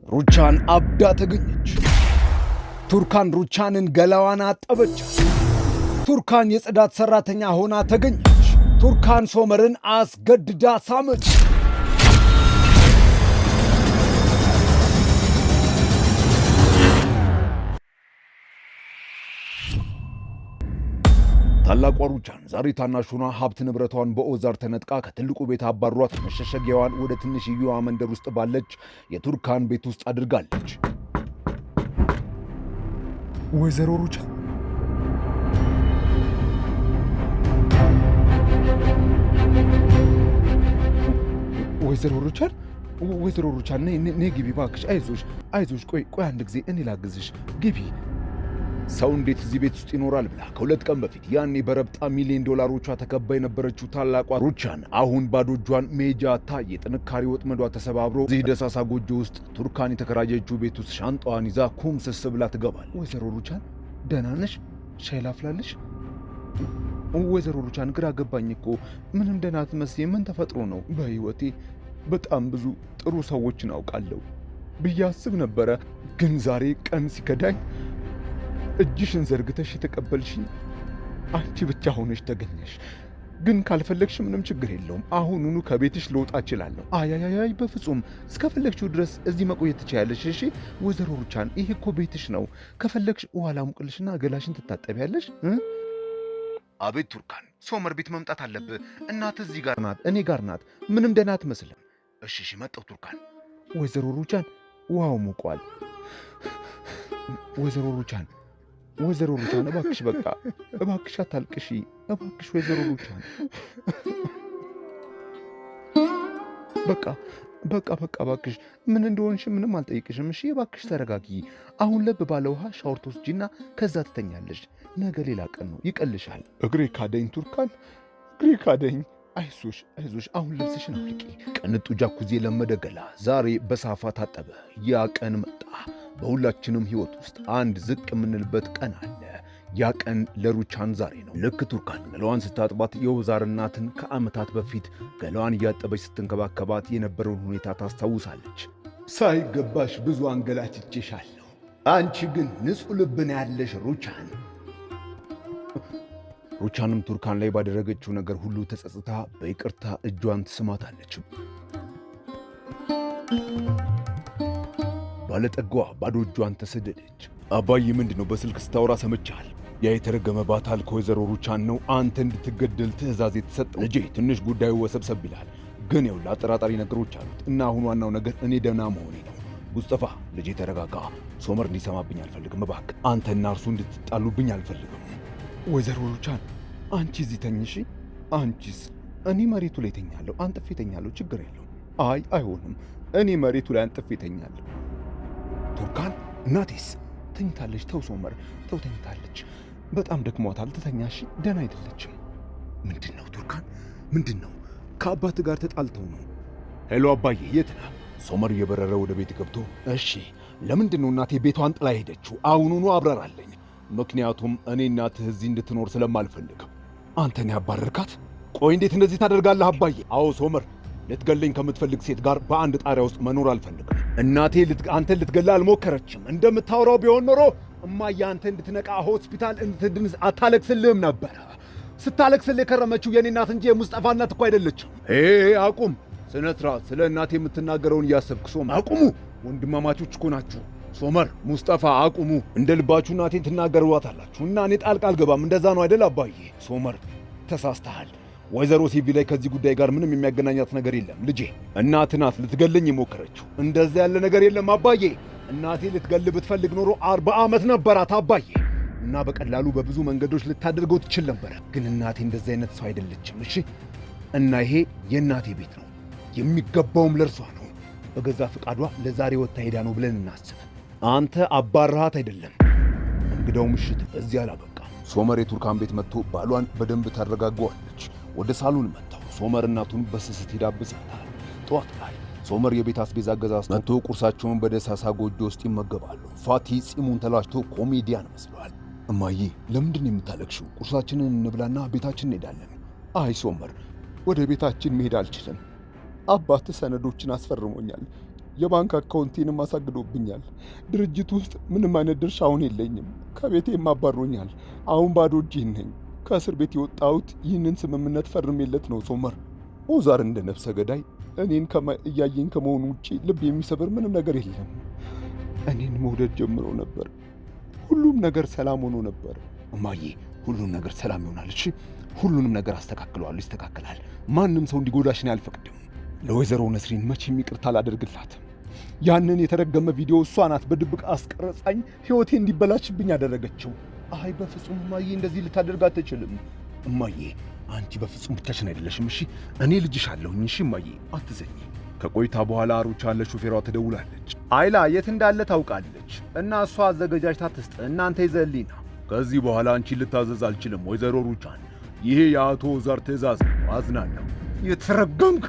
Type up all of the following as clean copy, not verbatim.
ሩቻን አብዳ ተገኘች። ቱርካን ሩቻንን ገላዋን አጠበቻት። ቱርካን የጽዳት ሰራተኛ ሆና ተገኘች። ቱርካን ሶመርን አስገድዳ ሳመች። ታላቋ ሩቻን ዛሬ ታናሹና ሀብት ንብረቷን በኦዛር ተነጥቃ ከትልቁ ቤት አባሯት መሸሸጊያዋን ወደ ትንሽዬዋ መንደር ውስጥ ባለች የቱርካን ቤት ውስጥ አድርጋለች። ወይዘሮ ሩቻን ወይዘሮ ሩቻን ነይ ግቢ እባክሽ። አይዞሽ ቆይ አንድ ጊዜ እኔ ላግዝሽ፣ ግቢ። ሰው እንዴት እዚህ ቤት ውስጥ ይኖራል ብላ ከሁለት ቀን በፊት ያኔ በረብጣ ሚሊዮን ዶላሮቿ ተከባ የነበረችው ታላቋ ሩቻን አሁን ባዶ እጇን መሄጃ አታ የጥንካሬ ወጥመዷ ተሰባብሮ እዚህ ደሳሳ ጎጆ ውስጥ ቱርካን የተከራየችው ቤት ውስጥ ሻንጣዋን ይዛ ኩምስስ ብላ ትገባል። ወይዘሮ ሩቻን ደህና ነሽ? ሻይ ላፍላልሽ? ወይዘሮ ሩቻን ግራ ገባኝ እኮ ምንም ደህና አትመስዪ። ምን ተፈጥሮ ነው? በህይወቴ በጣም ብዙ ጥሩ ሰዎችን አውቃለሁ ብዬ አስብ ነበረ፣ ግን ዛሬ ቀን ሲከዳኝ እጅሽን ዘርግተሽ የተቀበልሽኝ አንቺ ብቻ ሆነሽ ተገኘሽ። ግን ካልፈለግሽ ምንም ችግር የለውም፣ አሁኑኑ ከቤትሽ ልወጣ እችላለሁ። አይ በፍጹም እስከፈለግሽው ድረስ እዚህ መቆየት ትችያለሽ። እሺ ወይዘሮ ሩቻን ይሄ እኮ ቤትሽ ነው። ከፈለግሽ ውሃ ላሙቅልሽና ገላሽን ትታጠቢያለሽ። አቤት ቱርካን፣ ሶመር ቤት መምጣት አለብህ። እናትህ እዚህ ጋር ናት፣ እኔ ጋር ናት። ምንም ደህና አትመስልም። እሺ መጣሁ ቱርካን። ወይዘሮ ሩቻን ውሃው ሙቋል። ወይዘሮ ሩቻን እባክሽ፣ በቃ እባክሽ አታልቅሺ፣ እባክሽ ወይዘሮ ሩቻን በቃ እባክሽ፣ ምን እንደሆንሽ ምንም አልጠይቅሽም። እሺ እባክሽ ተረጋጊ። አሁን ለብ ባለ ውሃ ሻወር ትወስጂና ከዛ ትተኛለሽ። ነገ ሌላ ቀን ነው፣ ይቀልሻል። እግሬ ካደኝ ቱርካን፣ እግሬ ካደኝ። አይዞሽ፣ አሁን ልብስሽን አውልቂ። ቅንጡ ጃኩዚ የለመደ ገላ ዛሬ በሳፋ ታጠበ። ያ ቀን መጣ። በሁላችንም ሕይወት ውስጥ አንድ ዝቅ የምንልበት ቀን አለ። ያ ቀን ለሩቻን ዛሬ ነው። ልክ ቱርካን ገላዋን ስታጥባት የኦዛር እናትን ከዓመታት በፊት ገላዋን እያጠበች ስትንከባከባት የነበረውን ሁኔታ ታስታውሳለች። ሳይገባሽ ብዙ አንገላትቼሻለሁ፣ አንቺ ግን ንጹሕ ልብን ያለሽ ሩቻን። ሩቻንም ቱርካን ላይ ባደረገችው ነገር ሁሉ ተጸጽታ በይቅርታ እጇን ትስማታለች። ባለጠጋዋ ባዶ እጇን ተሰደደች። አባዬ ምንድነው በስልክ ስታወራ ሰምቻል? ያ የተረገመ ባታል ከወይዘሮ ሩቻን ነው አንተ እንድትገደል ትዕዛዝ የተሰጠው። ልጄ ትንሽ ጉዳዩ ወሰብሰብ ይላል፣ ግን ይኸውልህ አጠራጣሪ ነገሮች አሉት እና አሁን ዋናው ነገር እኔ ደህና መሆኔ ነው። ሙስጠፋ ልጄ ተረጋጋ። ሶመር እንዲሰማብኝ አልፈልግም። እባክህ አንተና እርሱ እንድትጣሉብኝ አልፈልግም። ወይዘሮ ሩቻን አንቺ እዚህ ተኝሺ። አንቺስ? እኔ መሬቱ ላይ ተኛለሁ፣ አንጥፌ ተኛለሁ፣ ችግር የለውም። አይሆንም፣ እኔ መሬቱ ላይ አንጥፌ ተኛለሁ። ቱርካን እናቴስ? ተኝታለች። ተው ሶመር፣ ተው ተኝታለች። በጣም ደክሟታል፣ ትተኛሽ። ደህና አይደለችም። ምንድን ነው ቱርካን? ምንድን ነው? ከአባት ጋር ተጣልተው ነው። ሄሎ አባዬ፣ የት ነህ? ሶመር እየበረረ ወደ ቤት ገብቶ እሺ፣ ለምንድን ነው እናቴ ቤቷን ጥላ ሄደችው? አሁኑኑ አብረራለኝ። ምክንያቱም እኔ እናትህ እዚህ እንድትኖር ስለማልፈልግ። አንተን ያባረርካት? ቆይ እንዴት እንደዚህ ታደርጋለህ አባዬ? አዎ ሶመር፣ ልትገለኝ ከምትፈልግ ሴት ጋር በአንድ ጣሪያ ውስጥ መኖር አልፈልግም። እናቴ አንተን ልትገላ አልሞከረችም። እንደምታወራው ቢሆን ኖሮ እማዬ አንተ እንድትነቃ ሆስፒታል እንድትድንስ አታለቅስልህም ነበረ። ስታለቅስልህ የከረመችው የኔ እናት እንጂ የሙስጠፋ እናት እኮ አይደለችም። አቁም፣ ስነ ስርዓት። ስለ እናቴ የምትናገረውን እያሰብክ ሶመር። አቁሙ፣ ወንድማማቾች እኮ ናችሁ። ሶመር፣ ሙስጠፋ አቁሙ። እንደ ልባችሁ እናቴን ትናገሩዋታላችሁ እና እኔ ጣልቃ አልገባም። እንደዛ ነው አይደል አባዬ? ሶመር ተሳስተሃል። ወይዘሮ ሲቪ ላይ ከዚህ ጉዳይ ጋር ምንም የሚያገናኛት ነገር የለም። ልጄ እናት ናት ልትገለኝ የሞከረችው። እንደዛ ያለ ነገር የለም አባዬ። እናቴ ልትገል ብትፈልግ ኖሮ 40 ዓመት ነበራት አባዬ፣ እና በቀላሉ በብዙ መንገዶች ልታደርገው ትችል ነበረ። ግን እናቴ እንደዛ አይነት ሰው አይደለችም። እሺ፣ እና ይሄ የእናቴ ቤት ነው፣ የሚገባውም ለእርሷ ነው። በገዛ ፈቃዷ ለዛሬ ወጥታ ሄዳ ነው ብለን እናስብ። አንተ አባራሃት አይደለም። እንግዳው ምሽት እዚህ አላበቃም። ሶመር የቱርካን ቤት መጥቶ ባሏን በደንብ ታረጋጓለች። ወደ ሳሎን መጥተው ሶመር እናቱን በስስት ይዳብሳታል። ጠዋት ላይ ሶመር የቤት አስቤዛ ገዛዝቶ መጥቶ ቁርሳቸውን በደሳሳ ጎጆ ውስጥ ይመገባሉ። ፋቲ ጺሙን ተላጭቶ ኮሜዲያን መስሏል። እማዬ ለምንድን ነው የምታለቅሽው? ቁርሳችንን እንብላና ቤታችን እንሄዳለን። አይ ሶመር፣ ወደ ቤታችን መሄድ አልችልም። አባት ሰነዶችን አስፈርሞኛል። የባንክ አካውንቴንም አሳግዶብኛል። ድርጅት ውስጥ ምንም አይነት ድርሻ አሁን የለኝም። ከቤቴም አባሮኛል። አሁን ባዶ እጄን ነኝ። ከእስር ቤት የወጣሁት ይህንን ስምምነት ፈርሜለት ነው ሶመር። ኦዛር እንደ ነፍሰ ገዳይ እኔን እያየኝ ከመሆኑ ውጪ ልብ የሚሰብር ምንም ነገር የለም። እኔን መውደድ ጀምሮ ነበር። ሁሉም ነገር ሰላም ሆኖ ነበር። እማዬ፣ ሁሉም ነገር ሰላም ይሆናል። እሺ፣ ሁሉንም ነገር አስተካክለዋለሁ። ይስተካከላል። ማንም ሰው እንዲጎዳሽን አልፈቅድም። ለወይዘሮ ነስሪን መቼም ይቅርታ አላደርግላትም። ያንን የተረገመ ቪዲዮ እሷ ናት በድብቅ አስቀረጻኝ ሕይወቴ እንዲበላሽብኝ ያደረገችው። አይ በፍጹም እማዬ፣ እንደዚህ ልታደርግ አትችልም። እማዬ፣ አንቺ በፍጹም ብቻሽን አይደለሽም። እሺ፣ እኔ ልጅሽ አለሁኝ። እሺ እማዬ፣ አትዘኝ። ከቆይታ በኋላ ሩቻን ለሹፌሯ ትደውላለች። አይላ የት እንዳለ ታውቃለች እና እሷ አዘገጃጅታ ትስጥ። እናንተ ይዘህልኝ ና። ከዚህ በኋላ አንቺን ልታዘዝ አልችልም ወይዘሮ ሩቻን። ይሄ የአቶ ኦዛር ትእዛዝ ነው። አዝናለሁ። የተረገምክ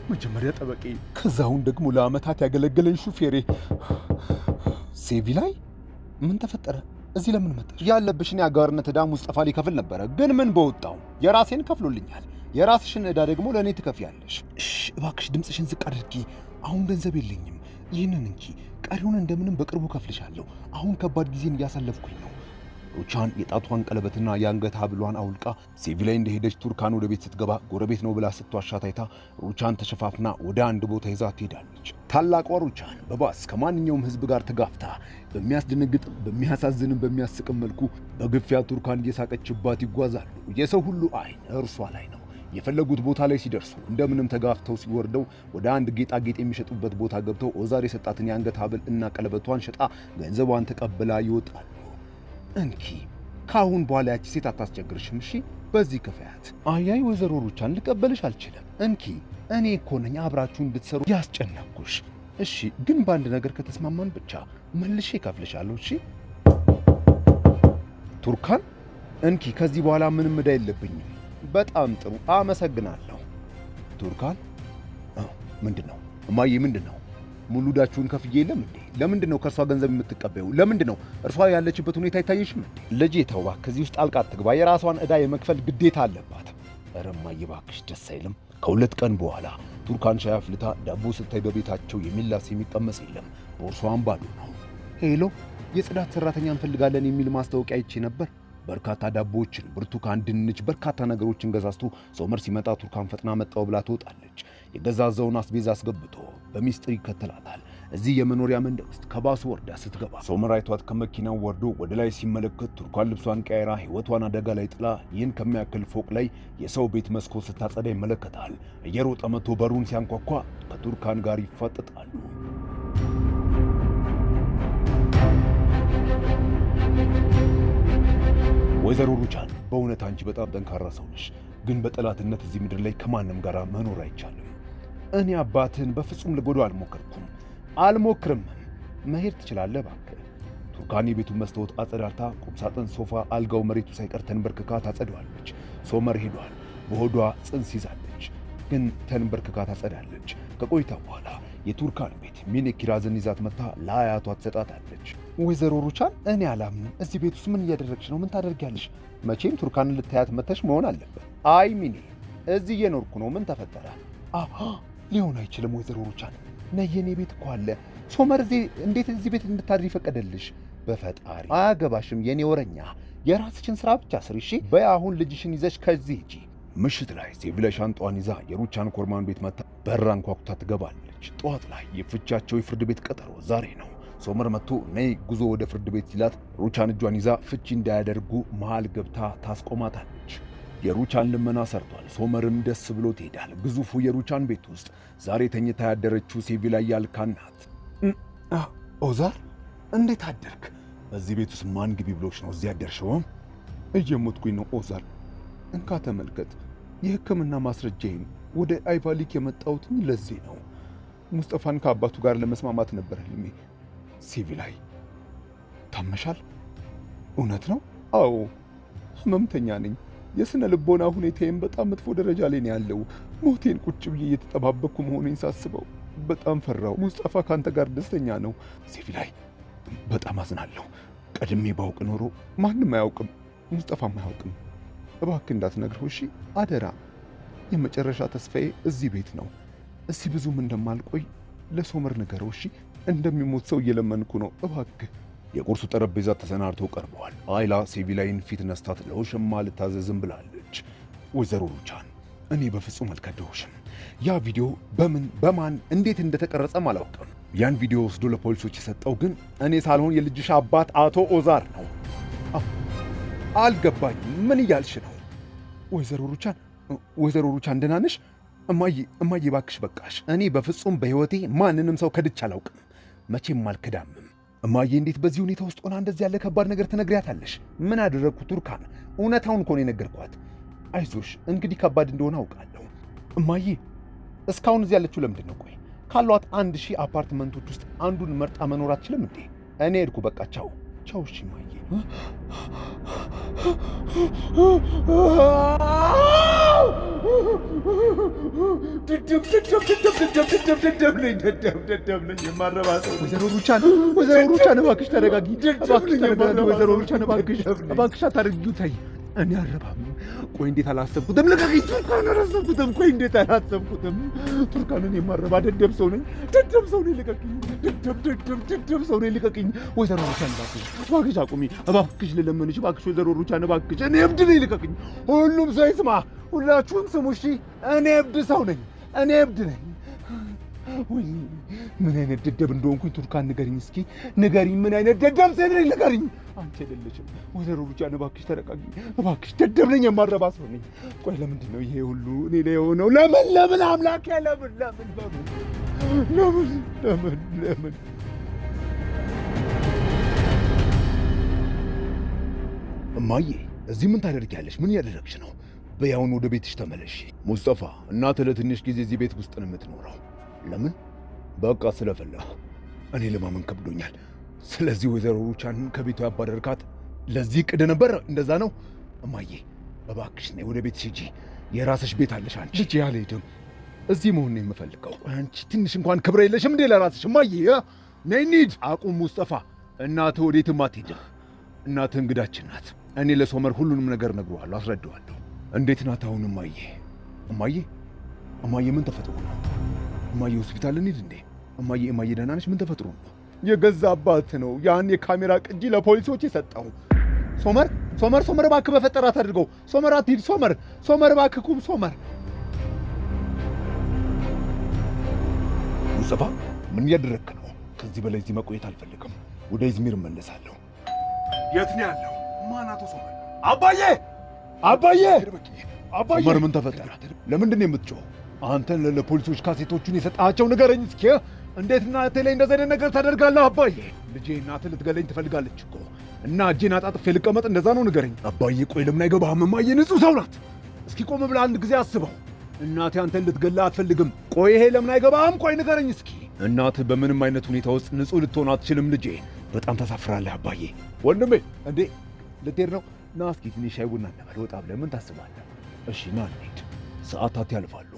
መጀመሪያ ጠበቄ፣ ከዛውን ደግሞ ለዓመታት ያገለገለኝ ሹፌሬ። ሴቪ ላይ ምን ተፈጠረ? እዚህ ለምን መጣሽ? ያለብሽን የአጋርነት ዕዳ ሙስጠፋ ሊከፍል ነበረ፣ ግን ምን በወጣው የራሴን ከፍሎልኛል። የራስሽን ዕዳ ደግሞ ለእኔ ትከፍያለሽ። እሺ እባክሽ ድምፅሽን ዝቅ አድርጊ። አሁን ገንዘብ የለኝም፣ ይህንን እንጂ ቀሪውን እንደምንም በቅርቡ ከፍልሻለሁ። አሁን ከባድ ጊዜን እያሳለፍኩኝ ነው። ሩቻን የጣቷን ቀለበትና የአንገት ሐብሏን አውልቃ ሴቪ ላይ እንደሄደች ቱርካን ወደ ቤት ስትገባ ጎረቤት ነው ብላ ስትዋሻ ታይታ ሩቻን ተሸፋፍና ወደ አንድ ቦታ ይዛ ትሄዳለች። ታላቋ ሩቻን በባስ ከማንኛውም ሕዝብ ጋር ተጋፍታ በሚያስደነግጥ በሚያሳዝንም በሚያስቅም መልኩ በግፊያ ቱርካን እየሳቀችባት ይጓዛሉ። የሰው ሁሉ አይን እርሷ ላይ ነው። የፈለጉት ቦታ ላይ ሲደርሱ እንደምንም ተጋፍተው ሲወርደው ወደ አንድ ጌጣጌጥ የሚሸጡበት ቦታ ገብተው ኦዛር የሰጣትን የአንገት ሐብል እና ቀለበቷን ሸጣ ገንዘቧን ተቀብላ ይወጣሉ። እንኪ ካሁን በኋላ ያቺ ሴት አታስቸግርሽም። እሺ በዚህ ክፈያት። አያይ ወይዘሮ ሩቻን ልቀበልሽ አልችልም። እንኪ እኔ እኮ ነኝ አብራችሁ እንድትሰሩ ያስጨነቅኩሽ። እሺ ግን በአንድ ነገር ከተስማማን ብቻ መልሼ እከፍልሻለሁ። እሺ ቱርካን፣ እንኪ ከዚህ በኋላ ምንም ዕዳ የለብኝም። በጣም ጥሩ አመሰግናለሁ። ቱርካን፣ ምንድን ነው እማዬ? ምንድን ነው? ሙሉ ዕዳችሁን ከፍዬ የለም እንዴ? ለምንድን ነው ከእርሷ ገንዘብ የምትቀበዩ? ለምንድን ነው እርሷ ያለችበት ሁኔታ አይታየሽም እንዴ? ልጄ ተው እባክህ፣ ከዚህ ውስጥ ጣልቃ አትግባ። የራሷን ዕዳ የመክፈል ግዴታ አለባት። ኧረ እማዬ እባክሽ ደስ አይልም። ከሁለት ቀን በኋላ ቱርካን ሻይ አፍልታ ዳቦ ስታይ በቤታቸው የሚላስ የሚቀመስ የለም። ቦርሷን ባዶ ነው። ሄሎ፣ የጽዳት ሠራተኛ እንፈልጋለን የሚል ማስታወቂያ አይቼ ነበር። በርካታ ዳቦዎችን፣ ብርቱካን፣ ድንች፣ በርካታ ነገሮችን ገዛዝቶ ሶመር ሲመጣ ቱርካን ፈጥና መጣው ብላ ትወጣለች። የገዛዘውን አስቤዛ አስገብቶ በሚስጥር ይከተላታል። እዚህ የመኖሪያ መንደር ውስጥ ከባሱ ወርዳ ስትገባ ሶመር አይቷት ከመኪናው ወርዶ ወደ ላይ ሲመለከት ቱርካን ልብሷን ቀይራ ሕይወቷን አደጋ ላይ ጥላ ይህን ከሚያክል ፎቅ ላይ የሰው ቤት መስኮት ስታጸዳ ይመለከታል። እየሮጠ መጥቶ በሩን ሲያንኳኳ ከቱርካን ጋር ይፋጠጣሉ። ወይዘሮ ሩቻን፣ በእውነት አንቺ በጣም ጠንካራ ሰው ነሽ፣ ግን በጠላትነት እዚህ ምድር ላይ ከማንም ጋር መኖር አይቻልም። እኔ አባትህን በፍጹም ልጎዳው አልሞክርም። መሄድ ትችላለህ እባክህ። ቱርካን የቤቱን መስታወት አጸዳርታ ቁምሳጥን፣ ሶፋ፣ አልጋው፣ መሬቱ ሳይቀር ተንበርክካ ታጸደዋለች። ሶመር ሄዷል። በሆዷ ጽንስ ይዛለች፣ ግን ተንበርክካ ታጸዳለች። ከቆይታ በኋላ የቱርካን ቤት ሚኔ ኪራዝን ይዛት መታ ለአያቷ ትሰጣታለች። ወይዘሮ ሩቻን፣ እኔ አላምንም። እዚህ ቤት ውስጥ ምን እያደረግሽ ነው? ምን ታደርጊያለሽ? መቼም ቱርካንን ልታያት መተሽ መሆን አለበት። አይ ሚኔ፣ እዚህ እየኖርኩ ነው። ምን ተፈጠረ? ሊሆን አይችልም ወይዘሮ ሩቻን፣ ነይ፣ የኔ ቤት እኮ አለ። ሶመር እንዴት እዚህ ቤት እንድታድሪ ፈቀደልሽ? በፈጣሪ አያገባሽም የኔ ወረኛ። የራስሽን ስራ ብቻ ስሪ እሺ። በይ አሁን ልጅሽን ይዘሽ ከዚህ ሂጂ። ምሽት ላይ ሴቪ ላይ ሻንጣዋን ይዛ የሩቻን ኮርማን ቤት መታ በራ አንኳኩታ ትገባለች። ጠዋት ላይ የፍቻቸው የፍርድ ቤት ቀጠሮ ዛሬ ነው። ሶመር መጥቶ ነይ ጉዞ ወደ ፍርድ ቤት ሲላት ሩቻን እጇን ይዛ ፍቺ እንዳያደርጉ መሃል ገብታ ታስቆማታለች። የሩቻን ልመና ሰርቷል። ሶመርም ደስ ብሎ ትሄዳል። ግዙፉ የሩቻን ቤት ውስጥ ዛሬ ተኝታ ያደረችው ሴቪ ላይ ያልካን ናት። ኦዛር፣ እንዴት አደርክ? እዚህ ቤት ውስጥ ማን ግቢ ብሎች ነው እዚህ ያደርሽው? እየሞትኩኝ ነው ኦዛር። እንካ ተመልከት፣ የሕክምና ማስረጃዬን። ወደ አይቫሊክ የመጣሁትኝ ለዚህ ነው። ሙስጠፋን ከአባቱ ጋር ለመስማማት ነበር ህልሜ። ሴቪ ላይ ታመሻል? እውነት ነው? አዎ፣ ህመምተኛ ነኝ። የስነ ልቦና ሁኔታዬም በጣም መጥፎ ደረጃ ላይ ነው ያለው። ሞቴን ቁጭ ብዬ እየተጠባበቅኩ መሆኔን ሳስበው በጣም ፈራው። ሙስጠፋ ካንተ ጋር ደስተኛ ነው። ሴቪ ላይ በጣም አዝናለሁ። ቀድሜ ባውቅ ኖሮ ማንም አያውቅም፣ ሙስጠፋም አያውቅም። እባክህ እንዳትነግረው እሺ፣ አደራ። የመጨረሻ ተስፋዬ እዚህ ቤት ነው። እስቲ ብዙም እንደማልቆይ ለሶመር ንገረው እሺ። እንደሚሞት ሰው እየለመንኩ ነው እባክህ። የቁርሱ ጠረጴዛ ተሰናድቶ ቀርበዋል። አይላ ሴቪላይን ፊት ነስታት ለውሽማ ልታዘዝም ብላለች። ወይዘሮ ሩቻን እኔ በፍጹም አልከደውሽም። ያ ቪዲዮ በማን እንዴት እንደተቀረጸም አላውቅም። ያን ቪዲዮ ወስዶ ለፖሊሶች የሰጠው ግን እኔ ሳልሆን የልጅሽ አባት አቶ ኦዛር ነው። አልገባኝም። ምን እያልሽ ነው? ወይዘሮ ሩቻን ደህና ነሽ? እማዬ እባክሽ በቃሽ። እኔ በፍጹም በሕይወቴ ማንንም ሰው ከድቼ አላውቅም፣ መቼም አልክዳምም። እማዬ እንዴት በዚህ ሁኔታ ውስጥ ሆና እንደዚህ ያለ ከባድ ነገር ትነግሪያታለሽ? ምን አደረግኩ ቱርካን? እውነታውን እኮ ነው የነገርኳት። አይዞሽ እንግዲህ ከባድ እንደሆነ አውቃለሁ። እማዬ እስካሁን እዚህ ያለችው ለምንድን ነው? ቆይ ካሏት 1000 አፓርትመንቶች ውስጥ አንዱን መርጣ መኖር አትችልም እንዴ? እኔ ሄድኩ በቃ ቻው። እሺ እማዬ። ወይዘሮ ሩቻን እባክሽ ተረጋጊ። ወይዘሮ ሩቻን እባክሽ አታድርጊው። ተይ እኔ አልረባም። ቆይ እንዴት አላሰብኩትም? ልቀቂኝ ቱርካን፣ አላሰብኩትም። ቆይ እንዴት አላሰብኩትም? ቱርካን እኔ የማረባ ደደብ ሰው ነኝ። ልቀቂኝ። ደደብ ሰው ነኝ። ልቀቂኝ። ወይዘሮ ሩቻን እባክሽ አቁሚ። እባክሽ ልለምንሽ፣ እባክሽ ወይዘሮ ሩቻን እባክሽ። እኔ እብድ ነኝ። ልቀቂኝ። ሁሉም ሰው ይስማ፣ ሁላችሁም ስሙ እሺ። እኔ እብድ ሰው ነኝ። ወይ ምን አይነት ደደብ እንደሆንኩኝ ቱርካን ንገሪኝ እስኪ ንገሪኝ። ምን አይነት ደደብ ሴት ነኝ ንገሪኝ። አንቺ አይደለሽም ወይዘሮ ሩቻን እባክሽ ተረጋጊ እባክሽ። ደደብ ነኝ፣ የማረባ ሰው ነኝ። ቆይ ለምንድን ነው ይሄ ሁሉ እኔ ላይ የሆነው? ለምን አምላኬ፣ ለምን? እማዬ እዚህ ምን ታደርጊያለሽ? ምን እያደረግሽ ነው? በያውን ወደ ቤትሽ ተመለሽ። ሙስጠፋ እናትህ ለትንሽ ጊዜ እዚህ ቤት ውስጥ ነው የምትኖረው። ለምን? በቃ ስለፈለህ። እኔ ለማመን ከብዶኛል። ስለዚህ ወይዘሮ ሩቻንን ከቤቱ ያባረርካት ለዚህ ቅድ ነበር? እንደዛ ነው? እማዬ እባክሽ ነይ ወደ ቤትሽ ሂጂ። የራስሽ ቤት አለሽ አንቺ። ልጄ አልሄድም፣ እዚህ መሆን ነው የምፈልገው። አንቺ ትንሽ እንኳን ክብር የለሽም እንዴ ለራስሽ? እማዬ ነይ እንሂድ። አቁም ሙስጠፋ። እናትህ ወዴትም አትሄድም። እናትህ እንግዳችን ናት። እኔ ለሶመር ሁሉንም ነገር ነግረዋለሁ፣ አስረዳዋለሁ። እንዴት ናት አሁን እማዬ ምን ተፈጥሮ ነው? እማዬ ሆስፒታል እንሂድ እንዴ? እማዬ ደህና ነሽ? ምን ተፈጥሮ ነው? የገዛ አባት ነው ያን የካሜራ ቅጂ ለፖሊሶች የሰጠው። ሶመር እባክህ በፈጠራት አድርገው። ሶመር አትሂድ። ሶመር እባክህ ቁም። ሶመር ሙስጠፋ ምን እያደረግክ ነው? ከዚህ በላይ እዚህ መቆየት አልፈልግም። ወደ ኢዝሚር እመለሳለሁ። የት ነው ያለው? ማን? አቶ ሶመር። አባዬ ሶመር ምን ተፈጠረ? ለምንድን ነው የምትጮኸው? አንተን ለፖሊሶች ካሴቶቹን የሰጣቸው ንገረኝ እስኪ። እንዴት እናቴ ላይ እንደዚህ አይነት ነገር ታደርጋለህ? አባዬ ልጄ እናትህ ልትገለኝ ትፈልጋለች እኮ እና እጄን አጣጥፌ ልቀመጥ? እንደዛ ነው ንገረኝ። አባዬ ቆይ ለምን አይገባህም? እማዬ ንጹሕ ሰው ናት። እስኪ ቆም ብለህ አንድ ጊዜ አስበው። እናቴ አንተን ልትገላ አትፈልግም። ቆይ ይሄ ለምን አይገባህም? ቆይ ንገረኝ እስኪ። እናትህ በምንም አይነት ሁኔታ ውስጥ ንጹሕ ልትሆን አትችልም ልጄ። በጣም ታሳፍራለህ አባዬ። ወንድሜ እንዴ ልትሄድ ነው? ና እስኪ ትንሽ ሻይ ቡና እንበል። ወጣ ብለህ ምን ታስባለህ? እሺ ና እንሂድ። ሰዓታት ያልፋሉ።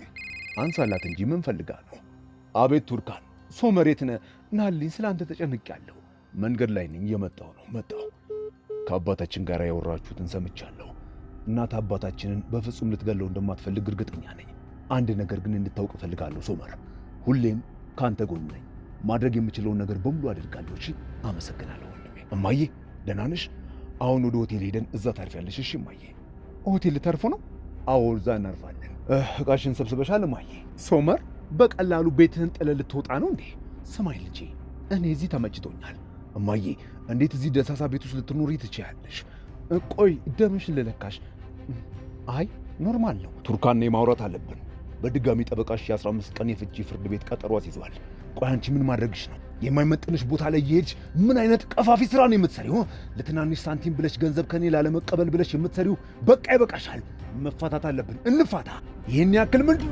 አንሳላት እንጂ ምን ፈልጋ ነው? አቤት ቱርካን። ሶመር የት ነህ? ናልኝ፣ ስለ አንተ ተጨንቄያለሁ። መንገድ ላይ ነኝ፣ እየመጣሁ ነው። መጣሁ። ከአባታችን ጋር ያወራችሁትን ሰምቻለሁ። እናት አባታችንን በፍጹም ልትገለው እንደማትፈልግ እርግጠኛ ነኝ። አንድ ነገር ግን እንድታውቅ እፈልጋለሁ ሶመር፣ ሁሌም ከአንተ ጎን ነኝ። ማድረግ የምችለውን ነገር በሙሉ አደርጋለሁ። እሺ? አመሰግናለሁ ወንድሜ። እማዬ ደህና ነሽ? አሁን ወደ ሆቴል ሄደን እዛ ታርፊያለሽ። እሺ እማዬ? ሆቴል ልታርፉ ነው? አዎ እዛ እናርፋለን። ዕቃሽን ሰብስበሻል እማዬ? ሶመር በቀላሉ ቤትህን ጥለህ ልትወጣ ነው እንዴ? ስማኝ ልጄ፣ እኔ እዚህ ተመችቶኛል። እማዬ እንዴት እዚህ ደሳሳ ቤት ውስጥ ልትኖሪ ትችያለሽ? ቆይ ደምሽን ልለካሽ። አይ ኖርማል ነው። ቱርካን ማውራት አለብን። በድጋሚ ጠበቃሽ የ15 ቀን የፍቺ ፍርድ ቤት ቀጠሮ አስይዟል። ቆይ አንቺ ምን ማድረግሽ ነው? የማይመጥንሽ ቦታ ላይ እየሄድሽ ምን አይነት ቀፋፊ ስራ ነው የምትሰሪው? ለትናንሽ ሳንቲም ብለሽ ገንዘብ ከኔ ላለመቀበል ብለሽ የምትሰሪው በቃ ይበቃሻል። መፋታት አለብን። እንፋታ። ይህን ያክል ምንድን